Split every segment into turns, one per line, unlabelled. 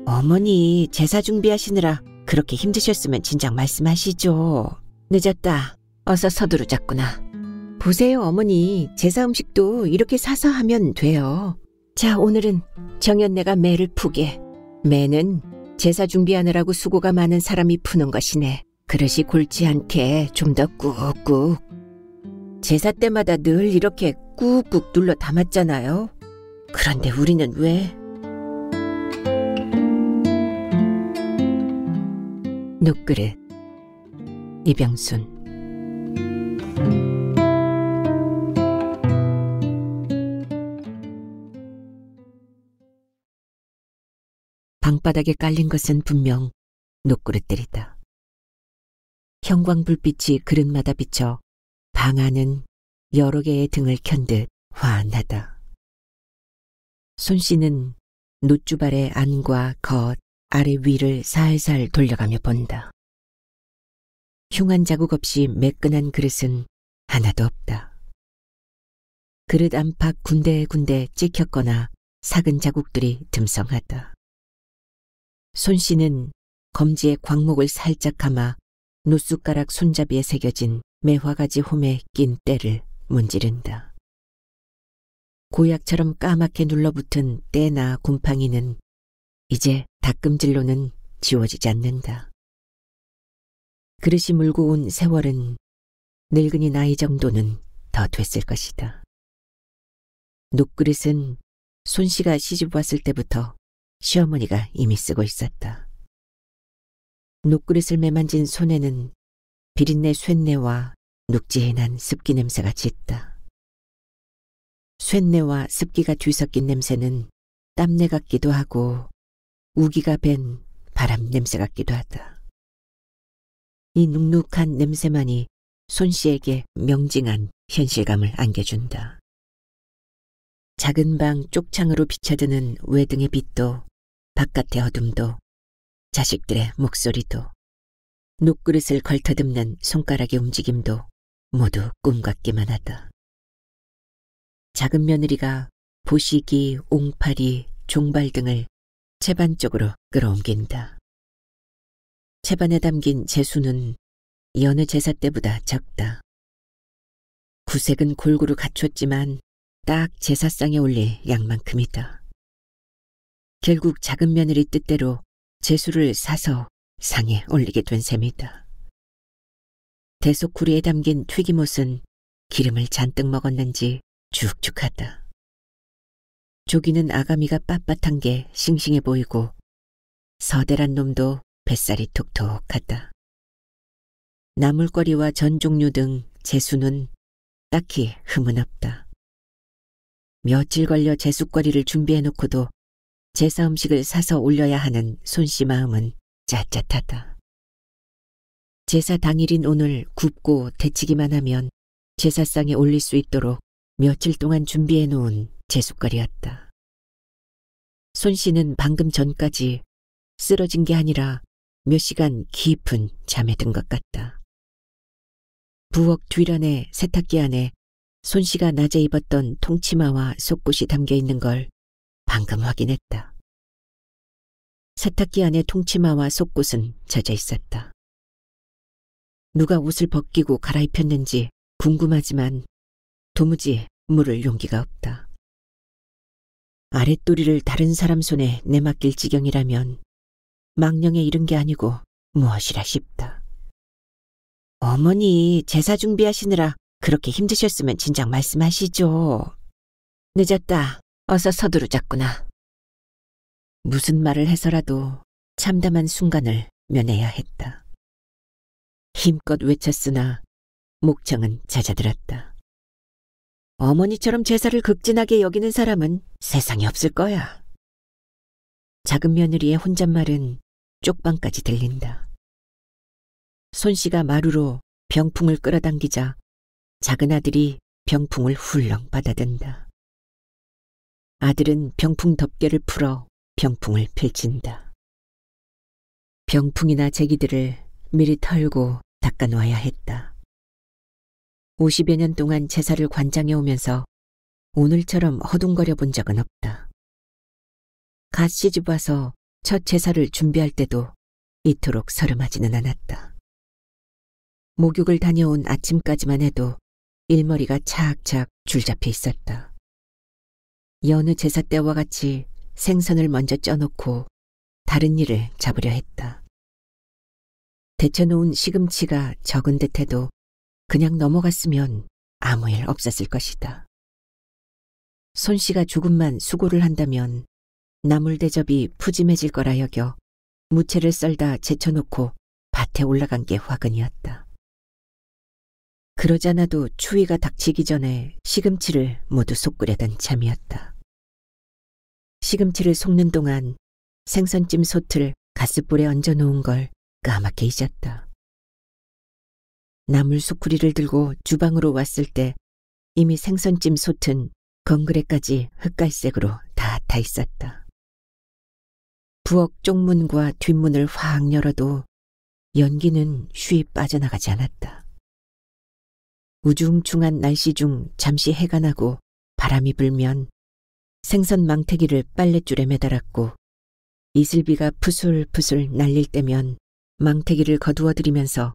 어머니 제사 준비하시느라 그렇게 힘드셨으면 진작 말씀하시죠. 늦었다. 어서 서두르자꾸나. 보세요 어머니, 제사 음식도 이렇게 사서 하면 돼요. 자, 오늘은 정연네가 매를 푸게. 매는 제사 준비하느라고 수고가 많은 사람이 푸는 것이네. 그릇이 골치 않게 좀 더 꾹꾹. 제사 때마다 늘 이렇게 꾹꾹 눌러 담았잖아요. 그런데 우리는 왜? 눕그릇. 이병순. 방바닥에 깔린 것은 분명 눕그릇들이다. 형광불빛이 그릇마다 비쳐 방 안은 여러 개의 등을 켠 듯 환하다. 손씨는 놋주발의 안과 겉, 아래 위를 살살 돌려가며 본다. 흉한 자국 없이 매끈한 그릇은 하나도 없다. 그릇 안팎 군데군데 찍혔거나 삭은 자국들이 듬성하다. 손씨는 검지에 광목을 살짝 감아 노숟가락 손잡이에 새겨진 매화가지 홈에 낀 때를 문지른다. 고약처럼 까맣게 눌러붙은 때나 곰팡이는 이제 닦음질로는 지워지지 않는다. 그릇이 물고 온 세월은 늙은이 나이 정도는 더 됐을 것이다. 놋그릇은 손씨가 시집 왔을 때부터 시어머니가 이미 쓰고 있었다. 놋그릇을 매만진 손에는 비린내 쇳내와 눅진한 습기 냄새가 짙다. 쇳내와 습기가 뒤섞인 냄새는 땀내 같기도 하고 우기가 밴 바람 냄새 같기도 하다. 이 눅눅한 냄새만이 손씨에게 명징한 현실감을 안겨준다. 작은 방 쪽창으로 비쳐드는 외등의 빛도 바깥의 어둠도 자식들의 목소리도 놋그릇을 걸터듬는 손가락의 움직임도 모두 꿈 같기만 하다. 작은 며느리가 보시기, 옹파리, 종발 등을 채반 쪽으로 끌어옮긴다. 채반에 담긴 제수는 여느 제사 때보다 적다. 구색은 골고루 갖췄지만 딱 제사상에 올릴 양만큼이다. 결국 작은 며느리 뜻대로 제수를 사서 상에 올리게 된 셈이다. 대속구리에 담긴 튀김옷은 기름을 잔뜩 먹었는지 죽죽하다. 조기는 아가미가 빳빳한 게 싱싱해 보이고 서대란 놈도 뱃살이 톡톡하다. 나물거리와 전 종류 등 제수는 딱히 흠은 없다. 며칠 걸려 제수거리를 준비해놓고도 제사 음식을 사서 올려야 하는 손씨 마음은 짜릿하다. 제사 당일인 오늘 굽고 데치기만 하면 제사상에 올릴 수 있도록 며칠 동안 준비해놓은 제수거리였다. 손씨는 방금 전까지 쓰러진 게 아니라 몇 시간 깊은 잠에 든 것 같다. 부엌 뒤란의 세탁기 안에 손씨가 낮에 입었던 통치마와 속옷이 담겨 있는 걸 방금 확인했다. 세탁기 안에 통치마와 속옷은 젖어 있었다. 누가 옷을 벗기고 갈아입혔는지 궁금하지만 도무지 물을 용기가 없다. 아랫도리를 다른 사람 손에 내맡길 지경이라면 망령에 이른 게 아니고 무엇이라 싶다. 어머니 제사 준비하시느라 그렇게 힘드셨으면 진작 말씀하시죠. 늦었다. 어서 서두르자꾸나. 무슨 말을 해서라도 참담한 순간을 면해야 했다. 힘껏 외쳤으나 목청은 잦아들었다. 어머니처럼 제사를 극진하게 여기는 사람은 세상에 없을 거야. 작은 며느리의 혼잣말은 쪽방까지 들린다. 손씨가 마루로 병풍을 끌어당기자 작은 아들이 병풍을 훌렁 받아든다. 아들은 병풍 덮개를 풀어 병풍을 펼친다. 병풍이나 제기들을 미리 털고 닦아놓아야 했다. 50여 년 동안 제사를 관장해 오면서 오늘처럼 허둥거려 본 적은 없다. 갓 시집 와서 첫 제사를 준비할 때도 이토록 서름하지는 않았다. 목욕을 다녀온 아침까지만 해도 일머리가 착착 줄잡혀 있었다. 여느 제사 때와 같이 생선을 먼저 쪄놓고 다른 일을 잡으려 했다. 데쳐놓은 시금치가 적은 듯해도 그냥 넘어갔으면 아무 일 없었을 것이다. 손씨가 조금만 수고를 한다면 나물 대접이 푸짐해질 거라 여겨 무채를 썰다 제쳐놓고 밭에 올라간 게 화근이었다. 그러자나도 추위가 닥치기 전에 시금치를 모두 속 끓여던 참이었다. 시금치를 속는 동안 생선찜 솥을 가스불에 얹어놓은 걸 까맣게 잊었다. 나물 수쿠리를 들고 주방으로 왔을 때 이미 생선찜 솥은 건그레까지 흑갈색으로 다 타 있었다. 부엌 쪽문과 뒷문을 확 열어도 연기는 쉬이 빠져나가지 않았다. 우중충한 날씨 중 잠시 해가 나고 바람이 불면 생선 망태기를 빨랫줄에 매달았고 이슬비가 푸술푸술 날릴 때면 망태기를 거두어들이면서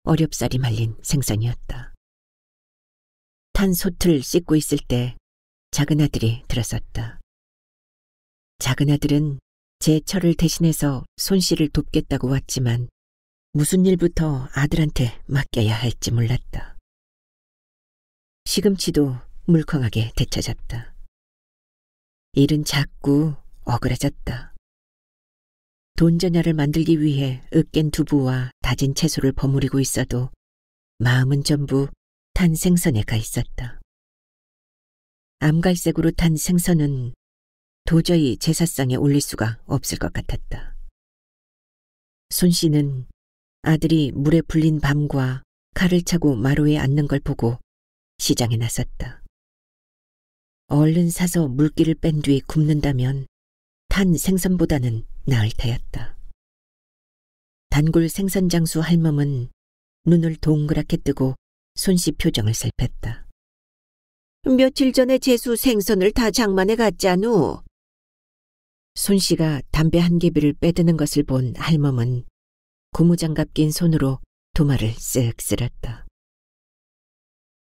어렵사리 말린 생선이었다. 탄 솥을 씻고 있을 때 작은 아들이 들어섰다. 작은 아들은 제 철을 대신해서 손씨를 돕겠다고 왔지만 무슨 일부터 아들한테 맡겨야 할지 몰랐다. 시금치도 물컹하게 데쳐졌다. 일은 자꾸 어그러졌다. 돈전야를 만들기 위해 으깬 두부와 다진 채소를 버무리고 있어도 마음은 전부 탄 생선에 가 있었다. 암갈색으로 탄 생선은 도저히 제사상에 올릴 수가 없을 것 같았다. 손씨는 아들이 물에 불린 밤과 칼을 차고 마루에 앉는 걸 보고 시장에 나섰다. 얼른 사서 물기를 뺀 뒤 굽는다면 탄 생선보다는 나을 테였다. 단골 생선장수 할멈은 눈을 동그랗게 뜨고 손씨 표정을 살폈다. 며칠 전에 제수 생선을 다 장만해 갔잖우. 손씨가 담배 한 개비를 빼드는 것을 본 할멈은 고무장갑 낀 손으로 도마를 쓱 쓸었다.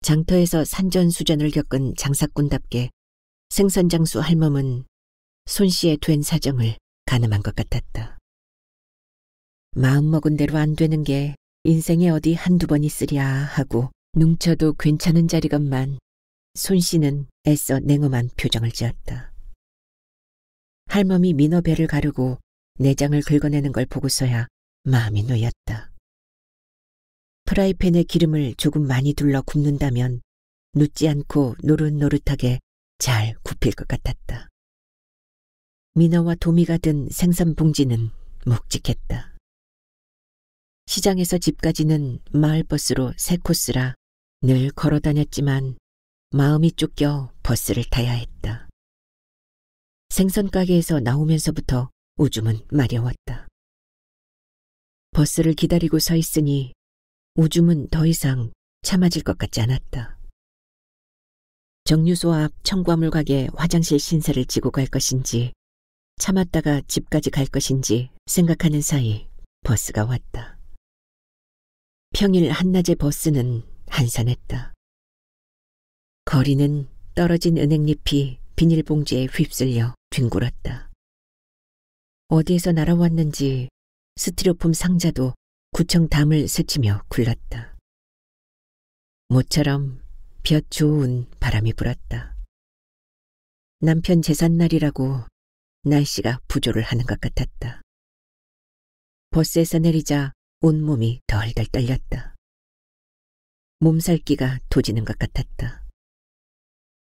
장터에서 산전수전을 겪은 장사꾼답게 생선장수 할멈은 손씨의 된 사정을 가늠한 것 같았다. 마음먹은 대로 안 되는 게 인생에 어디 한두 번 있으랴 하고 뭉쳐도 괜찮은 자리건만 손씨는 애써 냉엄한 표정을 지었다. 할멈이 민어 배를 가르고 내장을 긁어내는 걸 보고서야 마음이 놓였다. 프라이팬에 기름을 조금 많이 둘러 굽는다면 눕지 않고 노릇노릇하게 잘 굽힐 것 같았다. 민어와 도미가 든 생선 봉지는 묵직했다. 시장에서 집까지는 마을버스로 3코스라 늘 걸어 다녔지만 마음이 쫓겨 버스를 타야 했다. 생선 가게에서 나오면서부터 오줌은 마려웠다. 버스를 기다리고 서 있으니 오줌은 더 이상 참아질 것 같지 않았다. 정류소 앞 청과물 가게 화장실 신세를 지고 갈 것인지 참았다가 집까지 갈 것인지 생각하는 사이 버스가 왔다. 평일 한낮의 버스는 한산했다. 거리는 떨어진 은행잎이 비닐봉지에 휩쓸려 뒹굴었다. 어디에서 날아왔는지 스티로폼 상자도 구청 담을 스치며 굴렀다. 모처럼 볕 좋은 바람이 불었다. 남편 제삿날이라고 날씨가 부조를 하는 것 같았다. 버스에서 내리자 온몸이 덜덜 떨렸다. 몸살기가 도지는 것 같았다.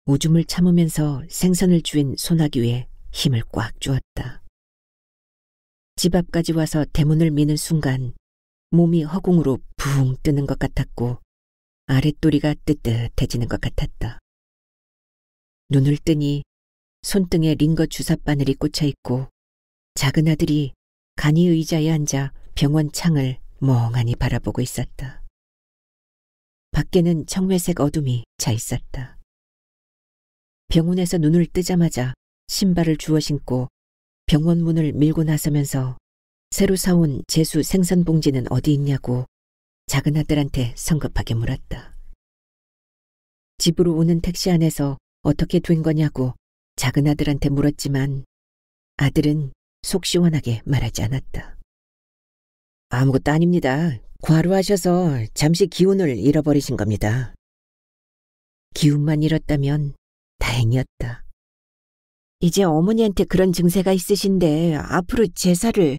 오줌을 참으면서 생선을 쥐인 소나귀에 힘을 꽉 주었다. 집 앞까지 와서 대문을 미는 순간 몸이 허공으로 붕 뜨는 것 같았고 아랫도리가 뜨뜻해지는 것 같았다. 눈을 뜨니 손등에 링거 주사바늘이 꽂혀있고 작은 아들이 간이 의자에 앉아 병원 창을 멍하니 바라보고 있었다. 밖에는 청회색 어둠이 차 있었다. 병원에서 눈을 뜨자마자 신발을 주워 신고 병원 문을 밀고 나서면서 새로 사온 제수 생선 봉지는 어디 있냐고 작은 아들한테 성급하게 물었다. 집으로 오는 택시 안에서 어떻게 된 거냐고 작은 아들한테 물었지만 아들은 속 시원하게 말하지 않았다. 아무것도 아닙니다. 과로하셔서 잠시 기운을 잃어버리신 겁니다. 기운만 잃었다면 다행이었다. 이제 어머니한테 그런 증세가 있으신데 앞으로 제사를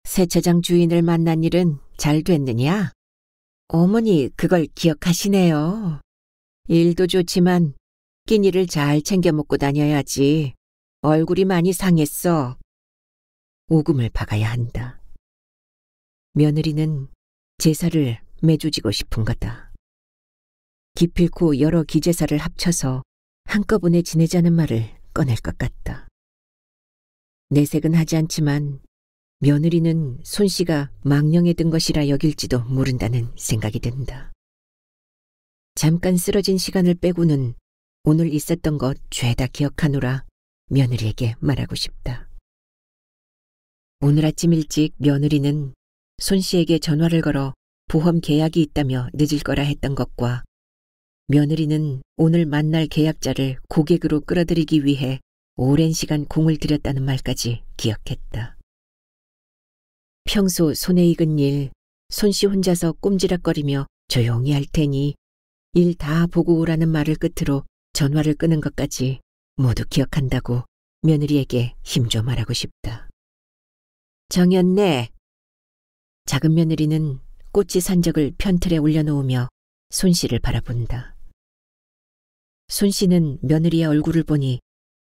세차장 주인을 만난 일은 잘 됐느냐? 어머니 그걸 기억하시네요. 일도 좋지만 끼니를 잘 챙겨 먹고 다녀야지. 얼굴이 많이 상했어. 오금을 박아야 한다. 며느리는 제사를 매주지고 싶은 거다. 기필코 여러 기제사를 합쳐서 한꺼번에 지내자는 말을 꺼낼 것 같다. 내색은 하지 않지만 며느리는 손씨가 망령에 든 것이라 여길지도 모른다는 생각이 든다. 잠깐 쓰러진 시간을 빼고는 오늘 있었던 것 죄다 기억하노라 며느리에게 말하고 싶다. 오늘 아침 일찍 며느리는 손씨에게 전화를 걸어 보험 계약이 있다며 늦을 거라 했던 것과 며느리는 오늘 만날 계약자를 고객으로 끌어들이기 위해 오랜 시간 공을 들였다는 말까지 기억했다. 평소 손에 익은 일, 손씨 혼자서 꼼지락거리며 조용히 할 테니 일 다 보고 오라는 말을 끝으로 전화를 끄는 것까지 모두 기억한다고 며느리에게 힘줘 말하고 싶다. 정연네. 작은 며느리는 꼬치 산적을 편틀에 올려놓으며 손씨를 바라본다. 손씨는 며느리의 얼굴을 보니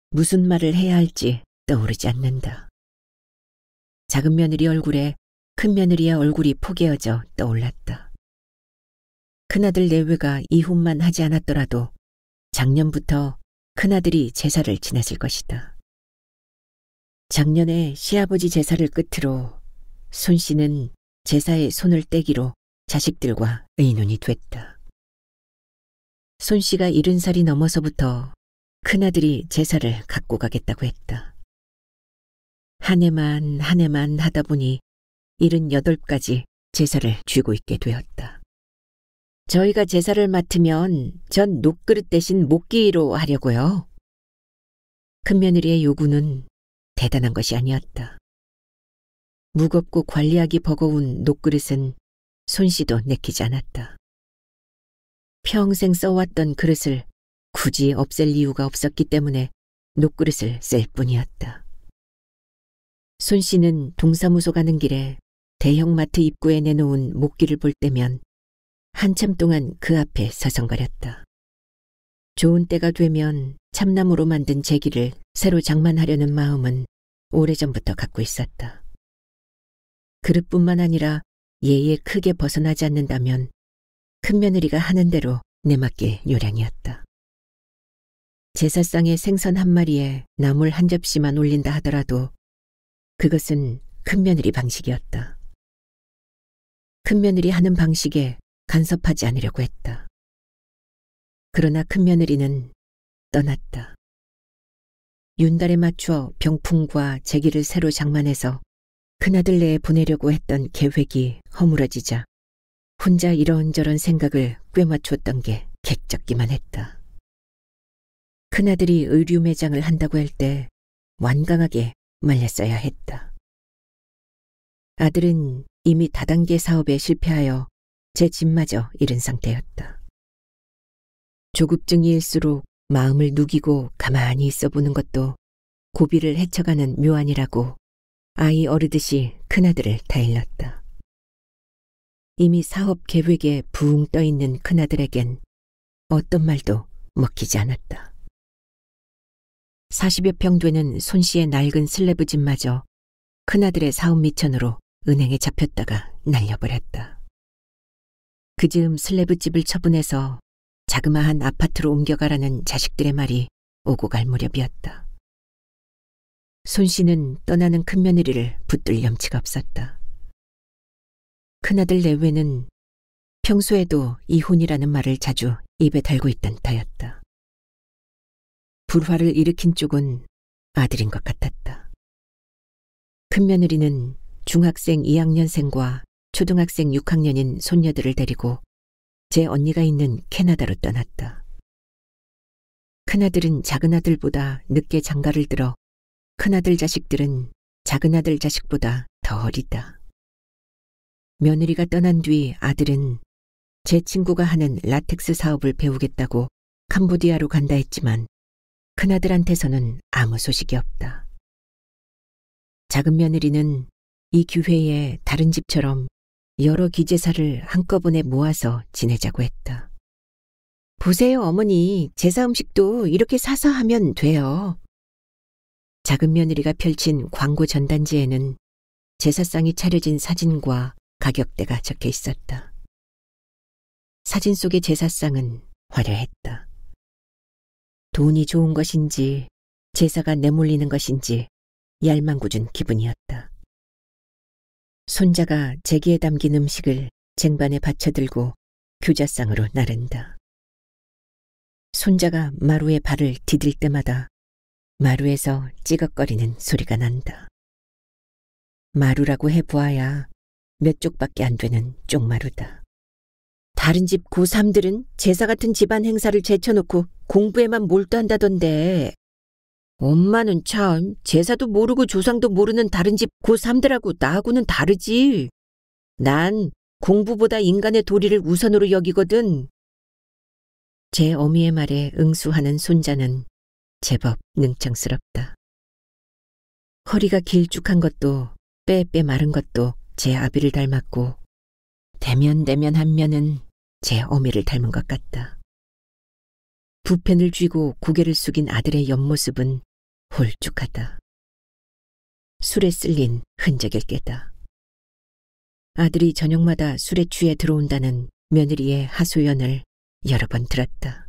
무슨 말을 해야 할지 떠오르지 않는다. 작은 며느리 얼굴에 큰 며느리의 얼굴이 포개어져 떠올랐다. 큰아들 내외가 이혼만 하지 않았더라도 작년부터 큰아들이 제사를 지냈을 것이다. 작년에 시아버지 제사를 끝으로 손씨는 제사에 손을 떼기로 자식들과 의논이 됐다. 손씨가 70살이 넘어서부터 큰아들이 제사를 갖고 가겠다고 했다. 한 해만 하다 보니 78까지 제사를 쥐고 있게 되었다. 저희가 제사를 맡으면 전 녹그릇 대신 목기로 하려고요. 큰며느리의 요구는 대단한 것이 아니었다. 무겁고 관리하기 버거운 녹그릇은 손씨도 내키지 않았다. 평생 써왔던 그릇을 굳이 없앨 이유가 없었기 때문에 녹그릇을 쓸 뿐이었다. 손씨는 동사무소 가는 길에 대형마트 입구에 내놓은 목기를 볼 때면 한참 동안 그 앞에 서성거렸다. 좋은 때가 되면 참나무로 만든 제기를 새로 장만하려는 마음은 오래전부터 갖고 있었다. 그릇뿐만 아니라 예에 크게 벗어나지 않는다면 큰며느리가 하는 대로 내맡길 요량이었다. 제사상에 생선 한 마리에 나물 한 접시만 올린다 하더라도 그것은 큰며느리 방식이었다. 큰며느리 하는 방식에 간섭하지 않으려고 했다. 그러나 큰며느리는 떠났다. 윤달에 맞춰 병풍과 제기를 새로 장만해서 큰아들 내에 보내려고 했던 계획이 허물어지자 혼자 이런저런 생각을 꿰맞췄던 게 객적기만 했다. 큰아들이 의류 매장을 한다고 할 때 완강하게 말렸어야 했다. 아들은 이미 다단계 사업에 실패하여 제 집마저 잃은 상태였다. 조급증이일수록 마음을 누기고 가만히 있어 보는 것도 고비를 헤쳐가는 묘안이라고 아이 어르듯이 큰아들을 다일렀다. 이미 사업 계획에 붕 떠있는 큰아들에겐 어떤 말도 먹히지 않았다. 40여 평 되는 손씨의 낡은 슬래브 집마저 큰아들의 사업 미천으로 은행에 잡혔다가 날려버렸다. 그 즈음 슬래브 집을 처분해서 자그마한 아파트로 옮겨가라는 자식들의 말이 오고 갈 무렵이었다. 손씨는 떠나는 큰며느리를 붙들 염치가 없었다. 큰아들 내외는 평소에도 이혼이라는 말을 자주 입에 달고 있던 터였다. 불화를 일으킨 쪽은 아들인 것 같았다. 큰며느리는 중학생 2학년생과 초등학생 6학년인 손녀들을 데리고 제 언니가 있는 캐나다로 떠났다. 큰아들은 작은아들보다 늦게 장가를 들어 큰아들 자식들은 작은아들 자식보다 더 어리다. 며느리가 떠난 뒤 아들은 제 친구가 하는 라텍스 사업을 배우겠다고 캄보디아로 간다 했지만 큰아들한테서는 아무 소식이 없다. 작은 며느리는 이 기회에 다른 집처럼 여러 기제사를 한꺼번에 모아서 지내자고 했다. 보세요, 어머니. 제사 음식도 이렇게 사서 하면 돼요. 작은 며느리가 펼친 광고 전단지에는 제사상이 차려진 사진과 가격대가 적혀 있었다. 사진 속의 제사상은 화려했다. 돈이 좋은 것인지 제사가 내몰리는 것인지 얄망구준 기분이었다. 손자가 제기에 담긴 음식을 쟁반에 받쳐들고 규자상으로 나른다. 손자가 마루에 발을 디딜 때마다 마루에서 찌걱거리는 소리가 난다. 마루라고 해보아야 몇 쪽밖에 안 되는 쪽마루다. 다른 집 고3들은 제사 같은 집안 행사를 제쳐놓고 공부에만 몰두한다던데 엄마는 참 제사도 모르고 조상도 모르는 다른 집 고3들하고 나하고는 다르지. 난 공부보다 인간의 도리를 우선으로 여기거든. 제 어미의 말에 응수하는 손자는 제법 능청스럽다. 허리가 길쭉한 것도 빼빼 마른 것도 제 아비를 닮았고 대면대면 한 면은 제 어미를 닮은 것 같다. 부펜을 쥐고 고개를 숙인 아들의 옆모습은 홀쭉하다. 술에 쓸린 흔적일 게다. 아들이 저녁마다 술에 취해 들어온다는 며느리의 하소연을 여러 번 들었다.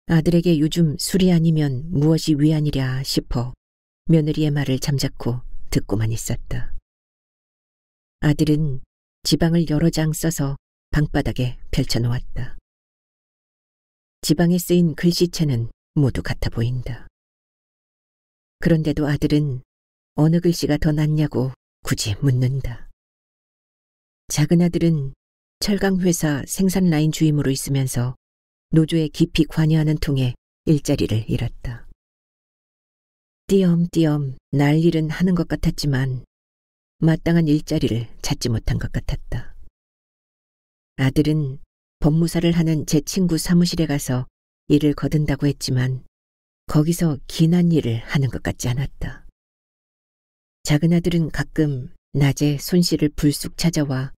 아들에게 요즘 술이 아니면 무엇이 위안이랴 싶어 며느리의 말을 잠자코 듣고만 있었다. 아들은 지방을 여러 장 써서 방바닥에 펼쳐놓았다. 지방에 쓰인 글씨체는 모두 같아 보인다. 그런데도 아들은 어느 글씨가 더 낫냐고 굳이 묻는다. 작은 아들은 철강회사 생산 라인 주임으로 있으면서 노조에 깊이 관여하는 통에 일자리를 잃었다. 띄엄띄엄 난일은 하는 것 같았지만 마땅한 일자리를 찾지 못한 것 같았다. 아들은 법무사를 하는 제 친구 사무실에 가서 일을 거둔다고 했지만 거기서 기난 일을 하는 것 같지 않았다. 작은 아들은 가끔 낮에 손 씨를 불쑥 찾아와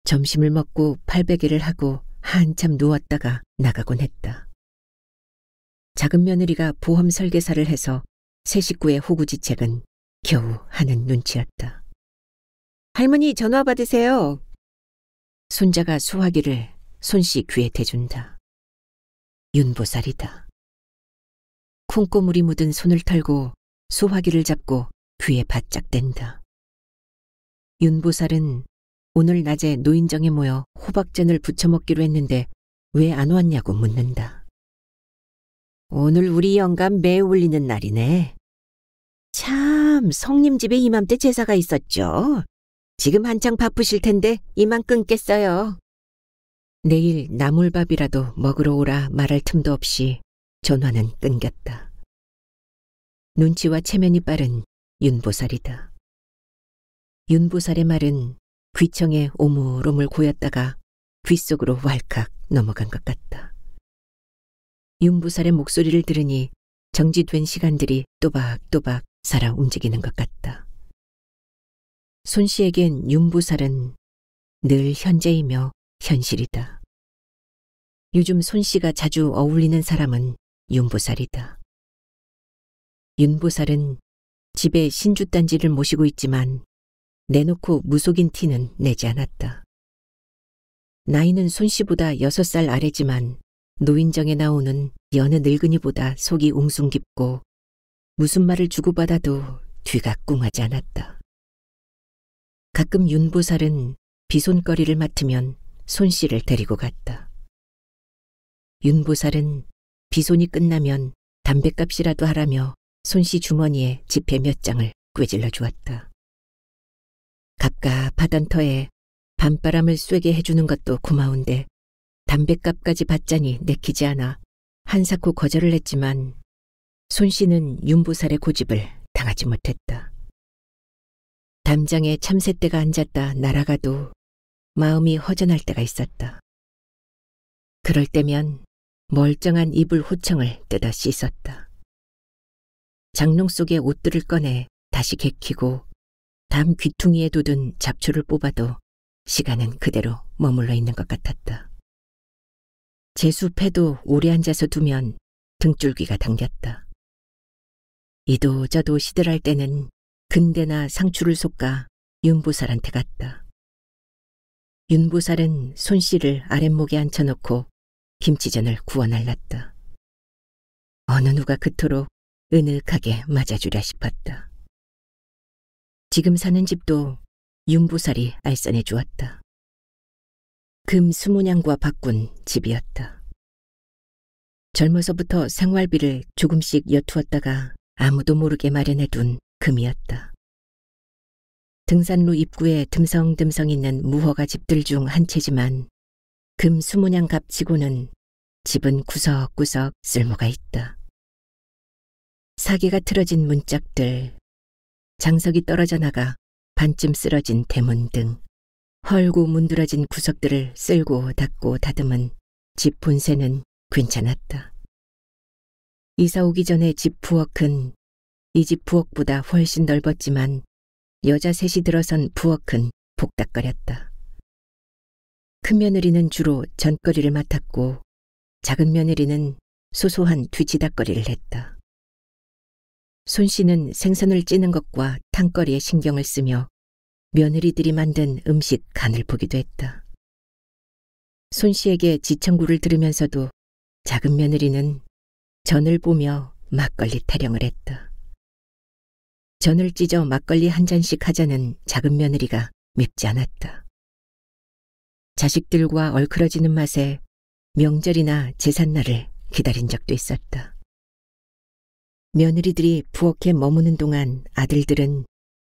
점심을 먹고 팔베개를 하고 한참 누웠다가 나가곤 했다. 작은 며느리가 보험 설계사를 해서 새 식구의 호구지책은 겨우 하는 눈치였다. 할머니 전화 받으세요. 손자가 수화기를 손씨 귀에 대준다. 윤보살이다. 콩고물이 묻은 손을 털고 수화기를 잡고 귀에 바짝 댄다. 윤보살은 오늘 낮에 노인정에 모여 호박전을 부쳐먹기로 했는데 왜 안 왔냐고 묻는다. 오늘 우리 영감 매 울리는 날이네. 참 성님 집에 이맘때 제사가 있었죠. 지금 한창 바쁘실 텐데 이만 끊겠어요. 내일 나물밥이라도 먹으러 오라 말할 틈도 없이 전화는 끊겼다. 눈치와 체면이 빠른 윤보살이다. 윤보살의 말은 귀청에 오물오물 고였다가 귀 속으로 왈칵 넘어간 것 같다. 윤보살의 목소리를 들으니 정지된 시간들이 또박또박 살아 움직이는 것 같다. 손씨에겐 윤보살은 늘 현재이며 현실이다. 요즘 손씨가 자주 어울리는 사람은 윤보살이다. 윤보살은 집에 신주단지를 모시고 있지만 내놓고 무속인 티는 내지 않았다. 나이는 손씨보다 6살 아래지만 노인정에 나오는 여느 늙은이보다 속이 웅숭 깊고 무슨 말을 주고받아도 뒤가 꿍하지 않았다. 가끔 윤보살은 비손거리를 맡으면 손 씨를 데리고 갔다. 윤보살은 비손이 끝나면 담뱃값이라도 하라며 손 씨 주머니에 지폐 몇 장을 꿰질러 주었다. 갑갑하던 터에 밤바람을 쐬게 해주는 것도 고마운데 담뱃값까지 받자니 내키지 않아 한사코 거절을 했지만 손 씨는 윤보살의 고집을 당하지 못했다. 담장에 참새떼가 앉았다 날아가도 마음이 허전할 때가 있었다. 그럴 때면 멀쩡한 이불 호청을 뜯어 씻었다. 장롱 속에 옷들을 꺼내 다시 개키고 담 귀퉁이에 돋은 잡초를 뽑아도 시간은 그대로 머물러 있는 것 같았다. 제수패도 오래 앉아서 두면 등줄기가 당겼다. 이도 저도 시들할 때는 근대나 상추를 솎아 윤보살한테 갔다. 윤보살은 손 씨를 아랫목에 앉혀놓고 김치전을 구워 날랐다. 어느 누가 그토록 은은하게 맞아주랴 싶었다. 지금 사는 집도 윤보살이 알선해 주었다. 금 20냥과 바꾼 집이었다. 젊어서부터 생활비를 조금씩 여투었다가 아무도 모르게 마련해둔 금이었다. 등산로 입구에 듬성듬성 있는 무허가 집들 중 한 채지만 금 20냥 값치고는 집은 구석구석 쓸모가 있다. 사계가 틀어진 문짝들, 장석이 떨어져 나가 반쯤 쓰러진 대문 등 헐고 문드러진 구석들을 쓸고 닦고 다듬은 집 본세는 괜찮았다. 이사 오기 전에 집 부엌은 이 집 부엌보다 훨씬 넓었지만 여자 셋이 들어선 부엌은 복닥거렸다. 큰 며느리는 주로 전거리를 맡았고 작은 며느리는 소소한 뒤치다거리를 했다. 손 씨는 생선을 찌는 것과 탕거리에 신경을 쓰며 며느리들이 만든 음식 간을 보기도 했다. 손 씨에게 지청구를 들으면서도 작은 며느리는 전을 보며 막걸리 타령을 했다. 전을 찢어 막걸리 한 잔씩 하자는 작은 며느리가 밉지 않았다. 자식들과 얼클어지는 맛에 명절이나 제삿날을 기다린 적도 있었다. 며느리들이 부엌에 머무는 동안 아들들은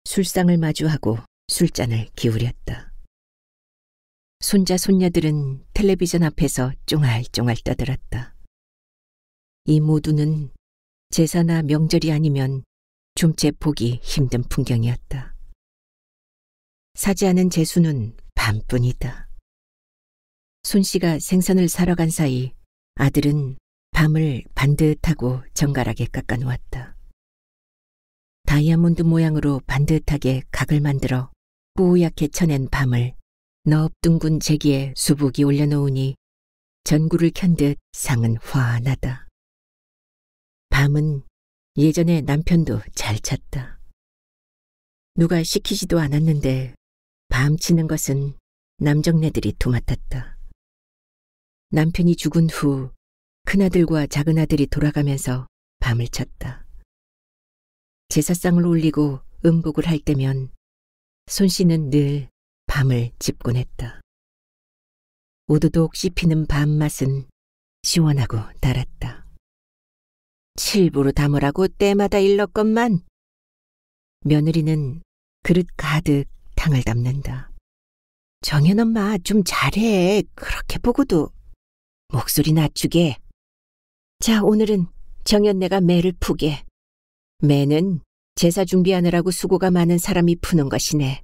술상을 마주하고 술잔을 기울였다. 손자 손녀들은 텔레비전 앞에서 쫑알쫑알 떠들었다. 이 모두는 제사나 명절이 아니면 좀채 보기 힘든 풍경이었다. 사지 않은 제수는 밤뿐이다. 손 씨가 생선을 사러 간 사이 아들은 밤을 반듯하고 정갈하게 깎아놓았다. 다이아몬드 모양으로 반듯하게 각을 만들어 뿌옇게 쳐낸 밤을 넙둥근 제기에 수북이 올려놓으니 전구를 켠 듯 상은 환하다. 밤은 예전에 남편도 잘 찼다. 누가 시키지도 않았는데 밤 치는 것은 남정네들이 도맡았다. 남편이 죽은 후 큰아들과 작은아들이 돌아가면서 밤을 쳤다. 제사상을 올리고 음복을 할 때면 손 씨는 늘 밤을 짚곤 했다. 오도독 씹히는 밤맛은 시원하고 달았다. 칠부로 담으라고 때마다 일렀건만. 며느리는 그릇 가득 탕을 담는다. 정연엄마 좀 잘해. 그렇게 보고도. 목소리 낮추게. 자, 오늘은 정연네가 매를 푸게. 매는 제사 준비하느라고 수고가 많은 사람이 푸는 것이네.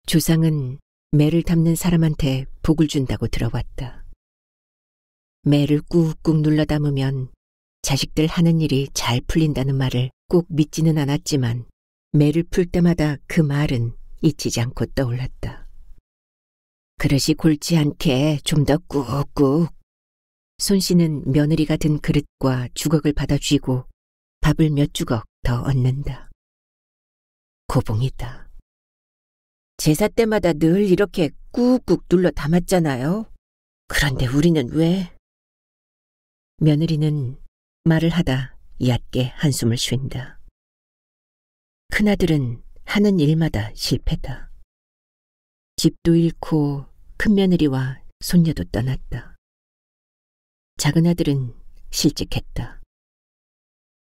조상은 매를 담는 사람한테 복을 준다고 들어봤다. 매를 꾹꾹 눌러 담으면 자식들 하는 일이 잘 풀린다는 말을 꼭 믿지는 않았지만 매를 풀 때마다 그 말은 잊히지 않고 떠올랐다. 그릇이 골치 않게 좀 더 꾹꾹. 손 씨는 며느리가 든 그릇과 주걱을 받아 쥐고 밥을 몇 주걱 더 얻는다. 고봉이다. 제사 때마다 늘 이렇게 꾹꾹 눌러 담았잖아요. 그런데 우리는 왜? 며느리는 말을 하다 얕게 한숨을 쉰다. 큰아들은 하는 일마다 실패다. 집도 잃고 큰며느리와 손녀도 떠났다. 작은 아들은 실직했다.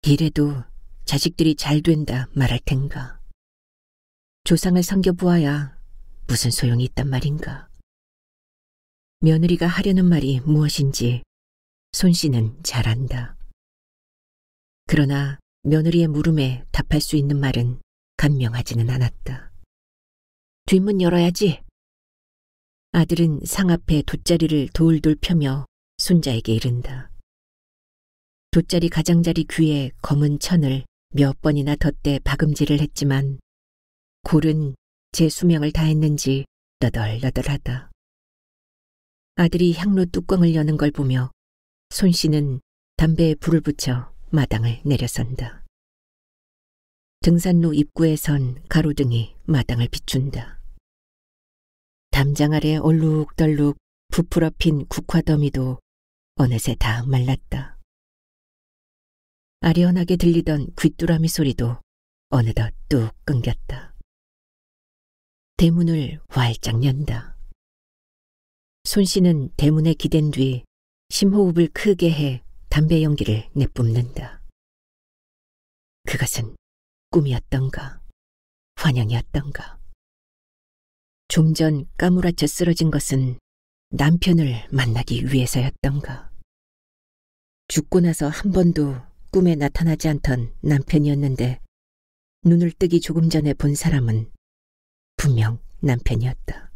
이래도 자식들이 잘 된다 말할 텐가. 조상을 섬겨보아야 무슨 소용이 있단 말인가. 며느리가 하려는 말이 무엇인지 손씨는 잘 안다. 그러나 며느리의 물음에 답할 수 있는 말은 간명하지는 않았다. 뒷문 열어야지. 아들은 상 앞에 돗자리를 돌돌 펴며 손자에게 이른다. 돗자리 가장자리 귀에 검은 천을 몇 번이나 덧대 박음질을 했지만 골은 제 수명을 다했는지 너덜너덜하다. 아들이 향로 뚜껑을 여는 걸 보며 손씨는 담배에 불을 붙여 마당을 내려선다. 등산로 입구에 선 가로등이 마당을 비춘다. 담장 아래 얼룩덜룩 부풀어 핀 국화더미도 어느새 다 말랐다. 아련하게 들리던 귀뚜라미 소리도 어느덧 뚝 끊겼다. 대문을 활짝 연다. 손씨는 대문에 기댄 뒤 심호흡을 크게 해 담배 연기를 내뿜는다. 그것은 꿈이었던가 환영이었던가. 좀 전 까무라쳐 쓰러진 것은 남편을 만나기 위해서였던가. 죽고 나서 한 번도 꿈에 나타나지 않던 남편이었는데 눈을 뜨기 조금 전에 본 사람은 분명 남편이었다.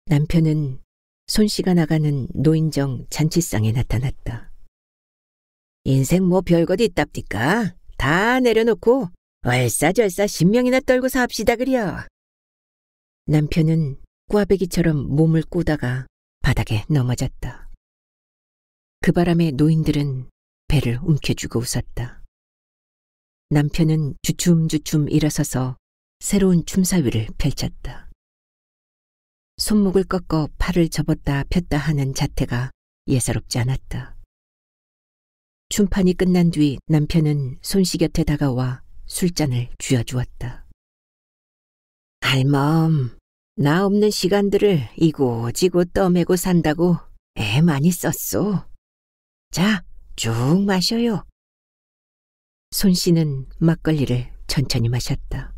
남편은 손씨가 나가는 노인정 잔치상에 나타났다. 인생 뭐 별것 있답디까? 다 내려놓고 얼싸절싸 10명이나 떨고 삽시다 그려. 남편은 꽈배기처럼 몸을 꼬다가 바닥에 넘어졌다. 그 바람에 노인들은 배를 움켜쥐고 웃었다. 남편은 주춤주춤 일어서서 새로운 춤사위를 펼쳤다. 손목을 꺾어 팔을 접었다 폈다 하는 자태가 예사롭지 않았다. 춤판이 끝난 뒤 남편은 손씨 곁에 다가와 술잔을 쥐어주었다. 할멈, 나 없는 시간들을 이고지고 떠매고 산다고 애 많이 썼소. 자, 쭉 마셔요. 손씨는 막걸리를 천천히 마셨다.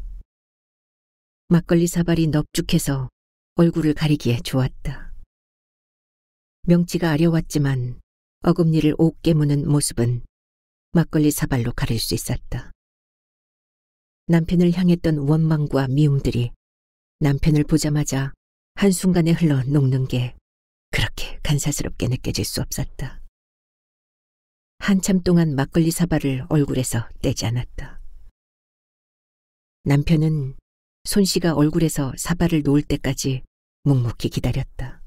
막걸리 사발이 넙죽해서 얼굴을 가리기에 좋았다. 명치가 아려웠지만 어금니를 옥 깨무는 모습은 막걸리 사발로 가릴 수 있었다. 남편을 향했던 원망과 미움들이 남편을 보자마자 한순간에 흘러 녹는 게 그렇게 간사스럽게 느껴질 수 없었다. 한참 동안 막걸리 사발을 얼굴에서 떼지 않았다. 남편은 손씨가 얼굴에서 사발을 놓을 때까지 묵묵히 기다렸다.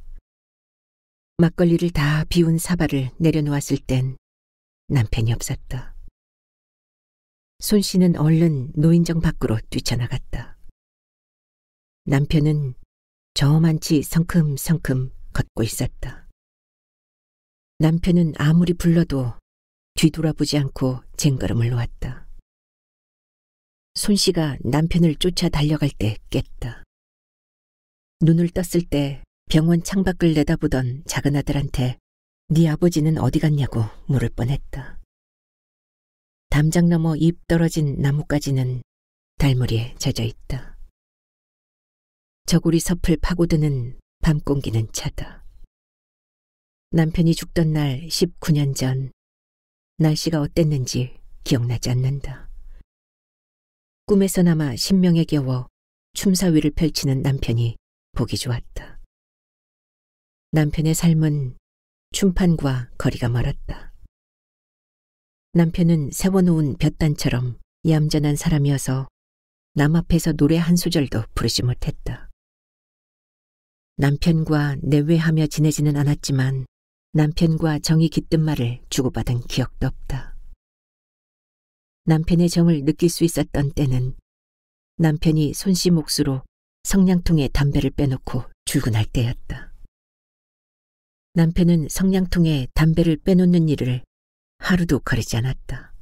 막걸리를 다 비운 사발을 내려놓았을 땐 남편이 없었다. 손씨는 얼른 노인정 밖으로 뛰쳐나갔다. 남편은 저만치 성큼성큼 걷고 있었다. 남편은 아무리 불러도 뒤돌아보지 않고 쟁걸음을 놓았다. 손씨가 남편을 쫓아 달려갈 때 깼다. 눈을 떴을 때 병원 창밖을 내다보던 작은 아들한테 네 아버지는 어디 갔냐고 물을 뻔했다. 담장 너머 잎 떨어진 나뭇가지는 달무리에 젖어 있다. 저고리 섭을 파고드는 밤 공기는 차다. 남편이 죽던 날 19년 전 날씨가 어땠는지 기억나지 않는다. 꿈에서나마 신명에 겨워 춤사위를 펼치는 남편이 보기 좋았다. 남편의 삶은 춤판과 거리가 멀었다. 남편은 세워놓은 볕단처럼 얌전한 사람이어서 남 앞에서 노래 한 소절도 부르지 못했다. 남편과 내외하며 지내지는 않았지만 남편과 정이 깃든 말을 주고받은 기억도 없다. 남편의 정을 느낄 수 있었던 때는 남편이 손씨 몫으로 성냥통에 담배를 빼놓고 출근할 때였다. 남편은 성냥통에 담배를 빼놓는 일을 하루도 거르지 않았다.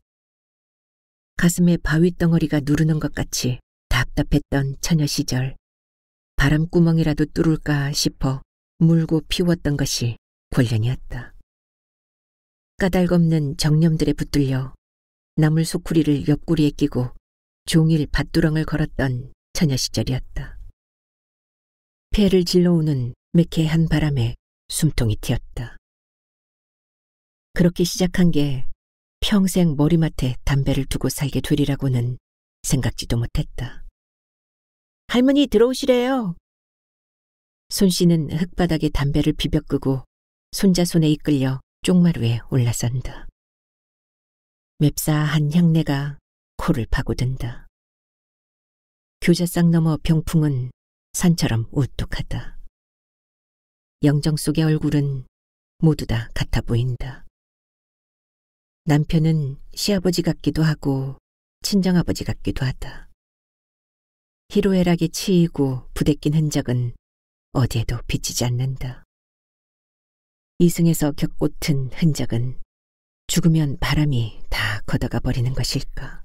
가슴에 바위 덩어리가 누르는 것 같이 답답했던 처녀 시절 바람구멍이라도 뚫을까 싶어 물고 피웠던 것이 권련이었다. 까닭없는 정념들에 붙들려 나물 소쿠리를 옆구리에 끼고 종일 밭두렁을 걸었던 처녀 시절이었다. 폐를 질러오는 매캐한 바람에 숨통이 튀었다. 그렇게 시작한 게 평생 머리맡에 담배를 두고 살게 되리라고는 생각지도 못했다. 할머니 들어오시래요. 손씨는 흙바닥에 담배를 비벼 끄고 손자 손에 이끌려 쪽마루에 올라선다. 맵싸한 향내가 코를 파고든다. 교자상 너머 병풍은 산처럼 우뚝하다. 영정 속의 얼굴은 모두 다 같아 보인다. 남편은 시아버지 같기도 하고 친정아버지 같기도 하다. 희로애락에 치이고 부대낀 흔적은 어디에도 비치지 않는다. 이승에서 격꽃은 흔적은 죽으면 바람이 다 걷어가 버리는 것일까.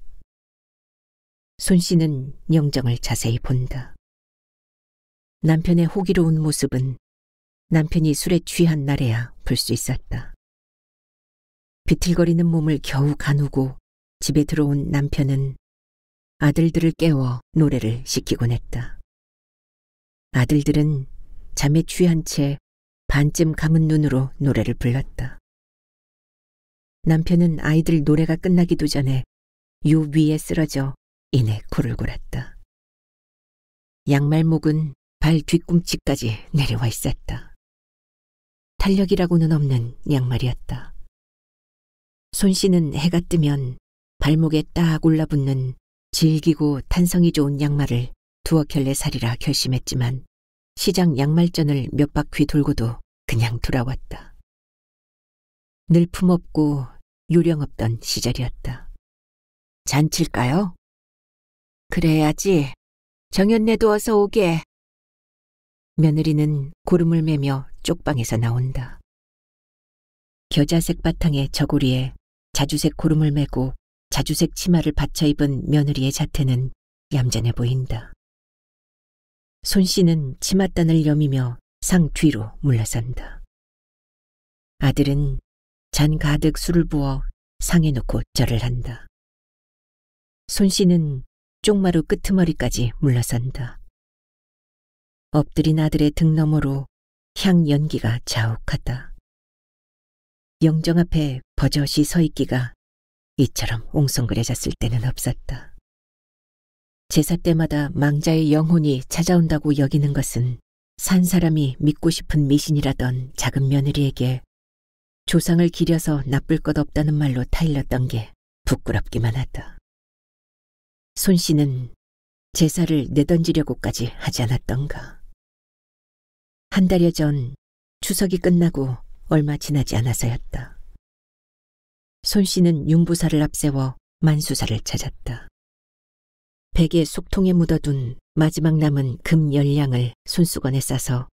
손씨는 영정을 자세히 본다. 남편의 호기로운 모습은 남편이 술에 취한 날에야 볼 수 있었다. 비틀거리는 몸을 겨우 가누고 집에 들어온 남편은 아들들을 깨워 노래를 시키곤 했다. 아들들은 잠에 취한 채 반쯤 감은 눈으로 노래를 불렀다. 남편은 아이들 노래가 끝나기도 전에 유 위에 쓰러져 이내 코를 골았다. 양말목은 발 뒤꿈치까지 내려와 있었다. 탄력이라고는 없는 양말이었다. 손씨는 해가 뜨면 발목에 딱 올라붙는 질기고 탄성이 좋은 양말을 두어 켤레 사리라 결심했지만 시장 양말전을 몇 바퀴 돌고도 그냥 돌아왔다. 늘 품없고 요령 없던 시절이었다. 잔칠까요? 그래야지. 정연네도 어서 오게. 며느리는 고름을 매며 쪽방에서 나온다. 겨자색 바탕의 저고리에 자주색 고름을 매고 자주색 치마를 받쳐 입은 며느리의 자태는 얌전해 보인다. 손씨는 치맛단을 여미며 상 뒤로 물러선다. 아들은 잔 가득 술을 부어 상에 놓고 절을 한다. 손씨는 쪽마루 끄트머리까지 물러선다. 엎드린 아들의 등 너머로 향 연기가 자욱하다. 영정 앞에 버젓이 서 있기가 이처럼 옹성그레졌을 때는 없었다. 제사 때마다 망자의 영혼이 찾아온다고 여기는 것은 산 사람이 믿고 싶은 미신이라던 작은 며느리에게 조상을 기려서 나쁠 것 없다는 말로 타일렀던 게 부끄럽기만 하다. 손씨는 제사를 내던지려고까지 하지 않았던가. 한 달여 전 추석이 끝나고 얼마 지나지 않아서였다. 손씨는 윤부사를 앞세워 만수사를 찾았다. 베개 속통에 묻어둔 마지막 남은 금 열량을 손수건에 싸서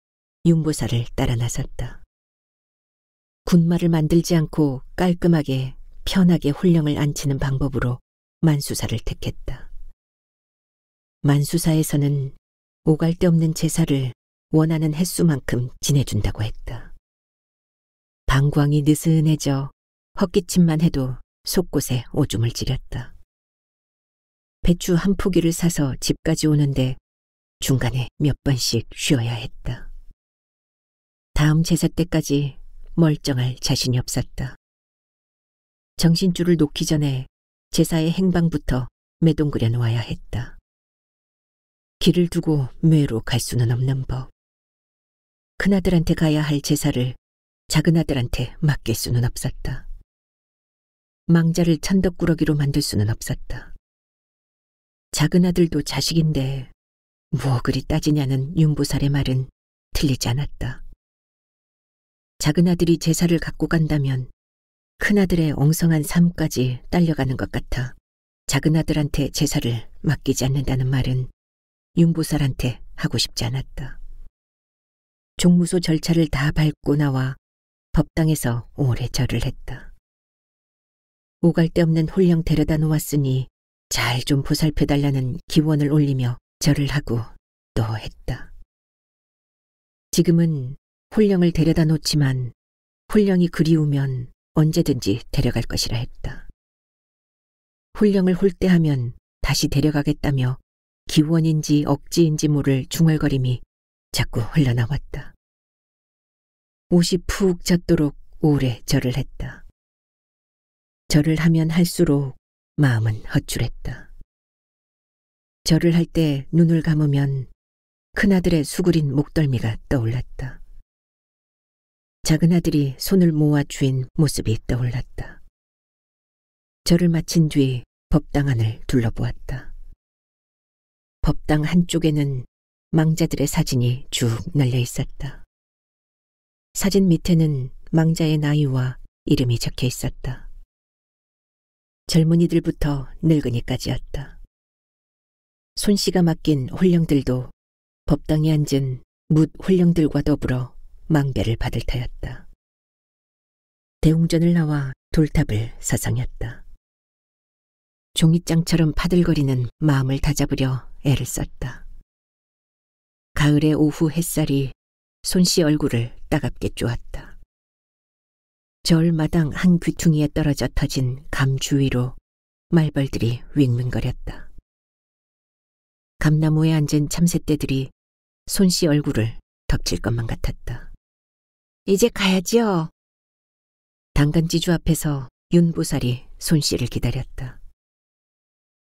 윤부사를 따라 나섰다. 군말을 만들지 않고 깔끔하게 편하게 홀령을 안치는 방법으로 만수사를 택했다. 만수사에서는 오갈 데 없는 제사를 원하는 횟수만큼 지내준다고 했다. 방광이 느슨해져 헛기침만 해도 속곳에 오줌을 지렸다. 배추 한 포기를 사서 집까지 오는데 중간에 몇 번씩 쉬어야 했다. 다음 제사 때까지 멀쩡할 자신이 없었다. 정신줄을 놓기 전에 제사의 행방부터 매동그려 놓아야 했다. 길을 두고 묘로 갈 수는 없는 법. 큰아들한테 가야 할 제사를 작은아들한테 맡길 수는 없었다. 망자를 천덕꾸러기로 만들 수는 없었다. 작은아들도 자식인데 뭐 그리 따지냐는 윤보살의 말은 틀리지 않았다. 작은아들이 제사를 갖고 간다면 큰아들의 엉성한 삶까지 딸려가는 것 같아 작은아들한테 제사를 맡기지 않는다는 말은 윤보살한테 하고 싶지 않았다. 종무소 절차를 다 밟고 나와 법당에서 오래 절을 했다. 오갈 데 없는 홀령 데려다 놓았으니 잘 좀 보살펴달라는 기원을 올리며 절을 하고 또 했다. 지금은 홀령을 데려다 놓지만 홀령이 그리우면 언제든지 데려갈 것이라 했다. 홀령을 홀대하면 다시 데려가겠다며 기원인지 억지인지 모를 중얼거림이 자꾸 흘러나왔다. 옷이 푹 젖도록 오래 절을 했다. 절을 하면 할수록 마음은 헛줄했다. 절을 할 때 눈을 감으면 큰아들의 수그린 목덜미가 떠올랐다. 작은아들이 손을 모아 쥔 모습이 떠올랐다. 절을 마친 뒤 법당 안을 둘러보았다. 법당 한쪽에는 망자들의 사진이 쭉 널려 있었다. 사진 밑에는 망자의 나이와 이름이 적혀 있었다. 젊은이들부터 늙은이까지였다. 손씨가 맡긴 홀령들도 법당에 앉은 뭇 홀령들과 더불어 망배를 받을 터였다. 대웅전을 나와 돌탑을 사상했다. 종잇장처럼 파들거리는 마음을 다잡으려 애를 썼다. 가을의 오후 햇살이 손씨 얼굴을 따갑게 쪼았다. 절 마당 한 귀퉁이에 떨어져 터진 감 주위로 말벌들이 윙윙거렸다. 감나무에 앉은 참새떼들이 손씨 얼굴을 덮칠 것만 같았다. 이제 가야지요. 당간지주 앞에서 윤보살이 손씨를 기다렸다.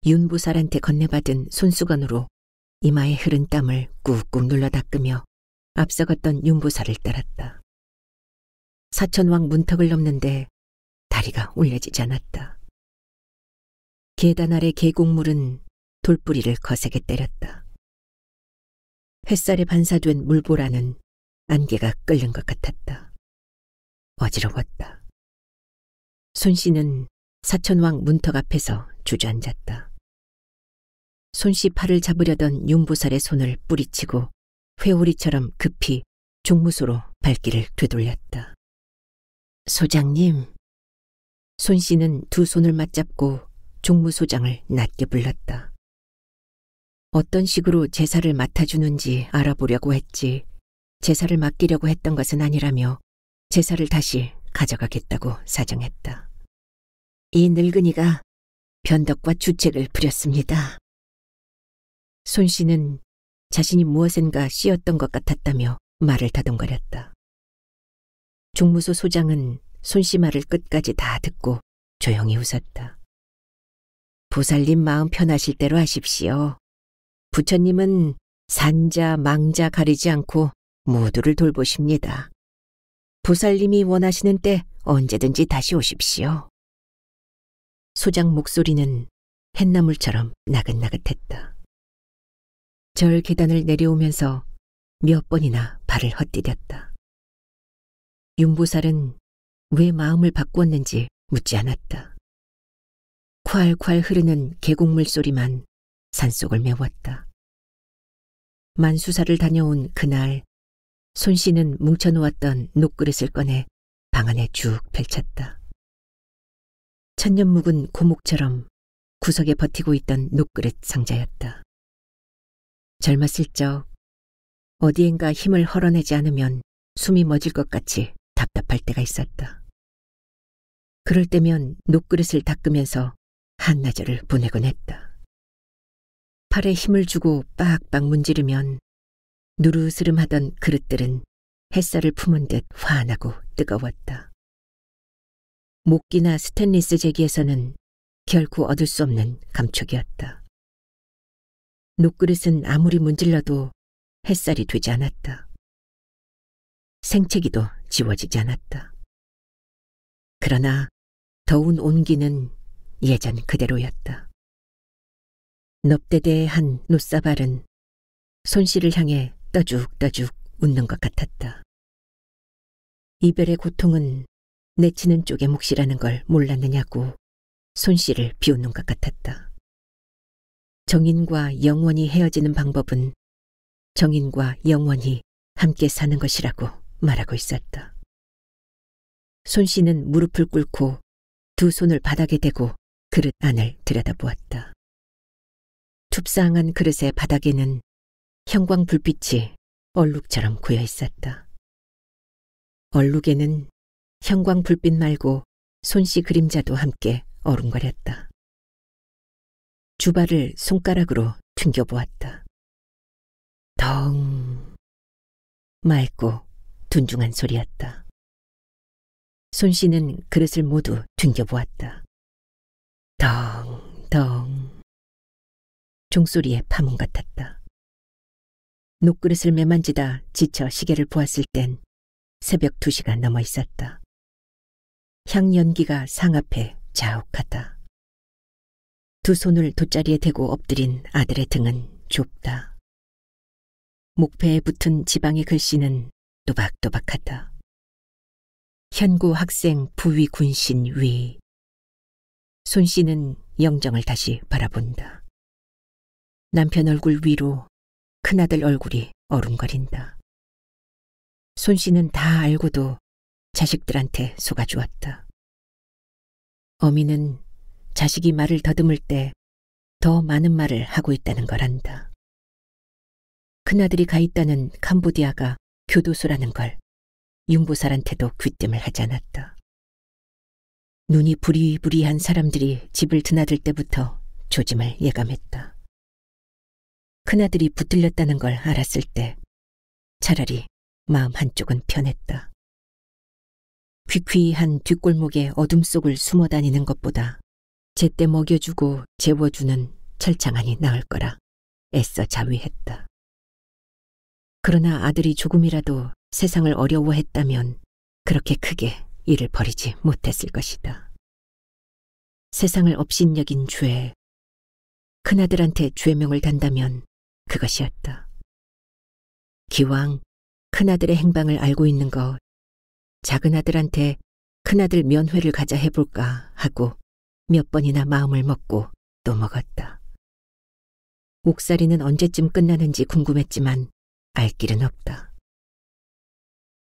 윤보살한테 건네받은 손수건으로 이마에 흐른 땀을 꾹꾹 눌러 닦으며 앞서갔던 윤보살을 따랐다. 사천왕 문턱을 넘는데 다리가 올려지지 않았다. 계단 아래 계곡물은 돌뿌리를 거세게 때렸다. 햇살에 반사된 물보라는 안개가 끓는 것 같았다. 어지러웠다. 손씨는 사천왕 문턱 앞에서 주저앉았다. 손씨 팔을 잡으려던 윤보살의 손을 뿌리치고 회오리처럼 급히 종무소로 발길을 되돌렸다. 소장님. 손씨는 두 손을 맞잡고 종무소장을 낮게 불렀다. 어떤 식으로 제사를 맡아주는지 알아보려고 했지 제사를 맡기려고 했던 것은 아니라며 제사를 다시 가져가겠다고 사정했다. 이 늙은이가 변덕과 주책을 부렸습니다. 손씨는 자신이 무엇인가 씌었던 것 같았다며 말을 다둥거렸다. 종무소 소장은 손씨 말을 끝까지 다 듣고 조용히 웃었다. 보살님 마음 편하실 대로 하십시오. 부처님은 산자, 망자 가리지 않고 모두를 돌보십니다. 보살님이 원하시는 때 언제든지 다시 오십시오. 소장 목소리는 햇나물처럼 나긋나긋했다. 절 계단을 내려오면서 몇 번이나 발을 헛디뎠다. 윤보살은 왜 마음을 바꾸었는지 묻지 않았다. 콸콸 흐르는 계곡물 소리만 산속을 메웠다. 만수사를 다녀온 그날 손씨는 뭉쳐놓았던 녹그릇을 꺼내 방 안에 쭉 펼쳤다. 천년 묵은 고목처럼 구석에 버티고 있던 녹그릇 상자였다. 젊었을 적 어디엔가 힘을 헐어내지 않으면 숨이 멎을 것 같이 답답할 때가 있었다. 그럴 때면 녹그릇을 닦으면서 한나절을 보내곤 했다. 팔에 힘을 주고 빡빡 문지르면 누르스름하던 그릇들은 햇살을 품은 듯 환하고 뜨거웠다. 목기나 스테인리스 제기에서는 결코 얻을 수 없는 감촉이었다. 녹그릇은 아무리 문질러도 햇살이 되지 않았다. 생채기도 지워지지 않았다. 그러나 더운 온기는 예전 그대로였다. 넙대대한 노사발은 손씨를 향해 떠죽떠죽 웃는 것 같았다. 이별의 고통은 내치는 쪽의 몫이라는 걸 몰랐느냐고 손씨를 비웃는 것 같았다. 정인과 영원히 헤어지는 방법은 정인과 영원히 함께 사는 것이라고 말하고 있었다. 손씨는 무릎을 꿇고 두 손을 바닥에 대고 그릇 안을 들여다보았다. 춥상한 그릇의 바닥에는 형광 불빛이 얼룩처럼 고여 있었다. 얼룩에는 형광 불빛 말고 손씨 그림자도 함께 어른거렸다. 주발을 손가락으로 튕겨보았다. 덩. 맑고 둔중한 소리였다. 손씨는 그릇을 모두 튕겨보았다. 덩덩. 종소리에 파문 같았다. 녹그릇을 매만지다 지쳐 시계를 보았을 땐 새벽 2시가 넘어 있었다. 향연기가 상앞에 자욱하다. 두 손을 돗자리에 대고 엎드린 아들의 등은 좁다. 목패에 붙은 지방의 글씨는 또박또박하다. 현구 학생 부위 군신 위. 손씨는 영정을 다시 바라본다. 남편 얼굴 위로 큰아들 얼굴이 어른거린다. 손씨는 다 알고도 자식들한테 속아주었다. 어미는 자식이 말을 더듬을 때 더 많은 말을 하고 있다는 걸 안다. 큰아들이 가 있다는 캄보디아가 교도소라는 걸 융보살한테도 귀띔을 하지 않았다. 눈이 부리부리한 사람들이 집을 드나들 때부터 조짐을 예감했다. 큰아들이 붙들렸다는 걸 알았을 때 차라리 마음 한쪽은 편했다. 귀퀴한 뒷골목의 어둠 속을 숨어 다니는 것보다 제때 먹여주고 재워주는 철창안이 나을 거라 애써 자위했다. 그러나 아들이 조금이라도 세상을 어려워했다면 그렇게 크게 일을 벌이지 못했을 것이다. 세상을 업신여긴 죄, 큰아들한테 죄명을 단다면 그것이었다. 기왕 큰아들의 행방을 알고 있는 것, 작은아들한테 큰아들 면회를 가자 해볼까 하고 몇 번이나 마음을 먹고 또 먹었다. 옥살이는 언제쯤 끝나는지 궁금했지만 알 길은 없다.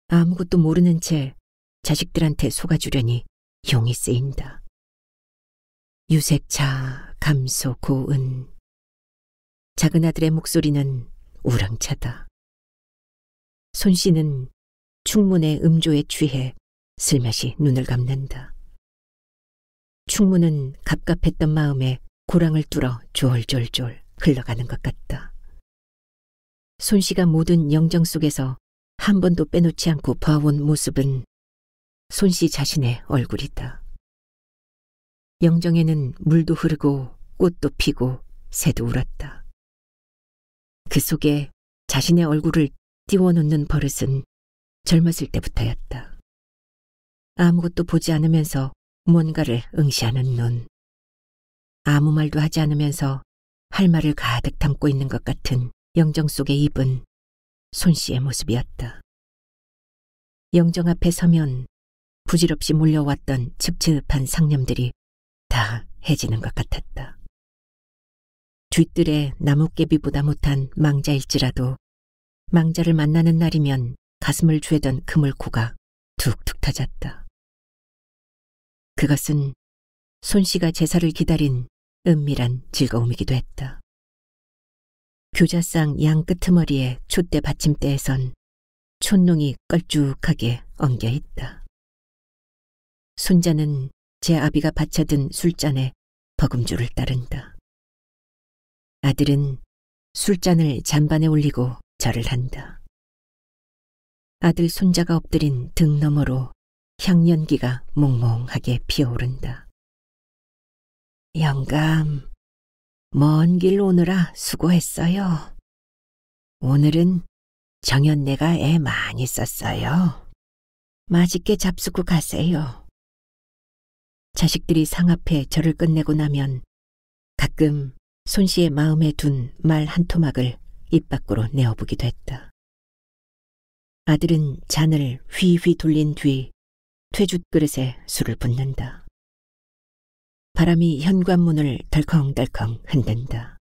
아무것도 모르는 채 자식들한테 속아주려니 용이 쓰인다. 유색차, 감소, 고은. 작은아들의 목소리는 우렁차다. 손씨는 충문의 음조에 취해 슬며시 눈을 감는다. 충문은 갑갑했던 마음에 고랑을 뚫어 졸졸졸 흘러가는 것 같다. 손씨가 모든 영정 속에서 한 번도 빼놓지 않고 봐온 모습은 손씨 자신의 얼굴이다. 영정에는 물도 흐르고 꽃도 피고 새도 울었다. 그 속에 자신의 얼굴을 띄워놓는 버릇은 젊었을 때부터였다. 아무것도 보지 않으면서 뭔가를 응시하는 눈. 아무 말도 하지 않으면서 할 말을 가득 담고 있는 것 같은 영정 속의 입은 손씨의 모습이었다. 영정 앞에 서면 부질없이 몰려왔던 칡칡한 상념들이 다 해지는 것 같았다. 뒷뜰에 나뭇개비보다 못한 망자일지라도 망자를 만나는 날이면 가슴을 죄던 그물코가 툭툭 터졌다. 그것은 손씨가 제사를 기다린 은밀한 즐거움이기도 했다. 교자상 양 끄트머리에 촛대 받침대에선 촛농이 껄쭉하게 엉겨 있다. 손자는 제 아비가 받쳐든 술잔에 버금주를 따른다. 아들은 술잔을 잔반에 올리고 절을 한다. 아들 손자가 엎드린 등 너머로 향연기가 몽몽하게 피어오른다. 영감, 먼 길 오느라 수고했어요. 오늘은 정연네가 애 많이 썼어요. 맛있게 잡수고 가세요. 자식들이 상 앞에 절을 끝내고 나면 가끔 손씨의 마음에 둔 말 한 토막을 입 밖으로 내어보기도 했다. 아들은 잔을 휘휘 돌린 뒤 퇴죽 그릇에 술을 붓는다. 바람이 현관문을 덜컹덜컹 흔든다.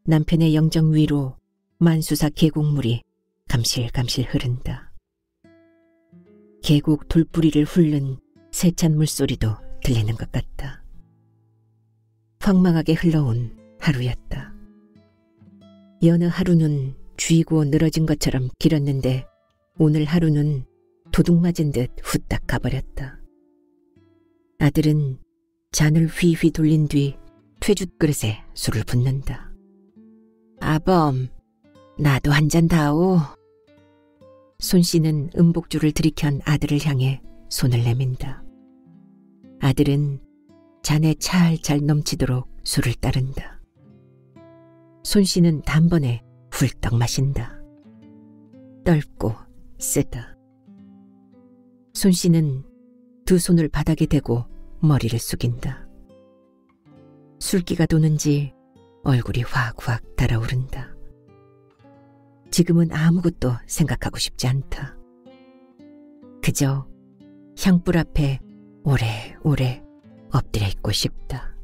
남편의 영정 위로 만수사 계곡물이 감실감실 흐른다. 계곡 돌뿌리를 훑는 세찬 물소리도 들리는 것 같다. 황망하게 흘러온 하루였다. 여느 하루는 쥐고 늘어진 것처럼 길었는데 오늘 하루는 도둑 맞은 듯 후딱 가버렸다. 아들은 잔을 휘휘 돌린 뒤 퇴죽 그릇에 술을 붓는다. 아범, 나도 한 잔 다오. 손씨는 음복주를 들이켠 아들을 향해 손을 내민다. 아들은 잔에 찰찰 넘치도록 술을 따른다. 손씨는 단번에 훌떡 마신다. 떫고 쓰다. 손씨는 두 손을 바닥에 대고 머리를 숙인다. 술기가 도는지 얼굴이 확확 달아오른다. 지금은 아무것도 생각하고 싶지 않다. 그저 향불 앞에 오래오래 엎드려 있고 싶다.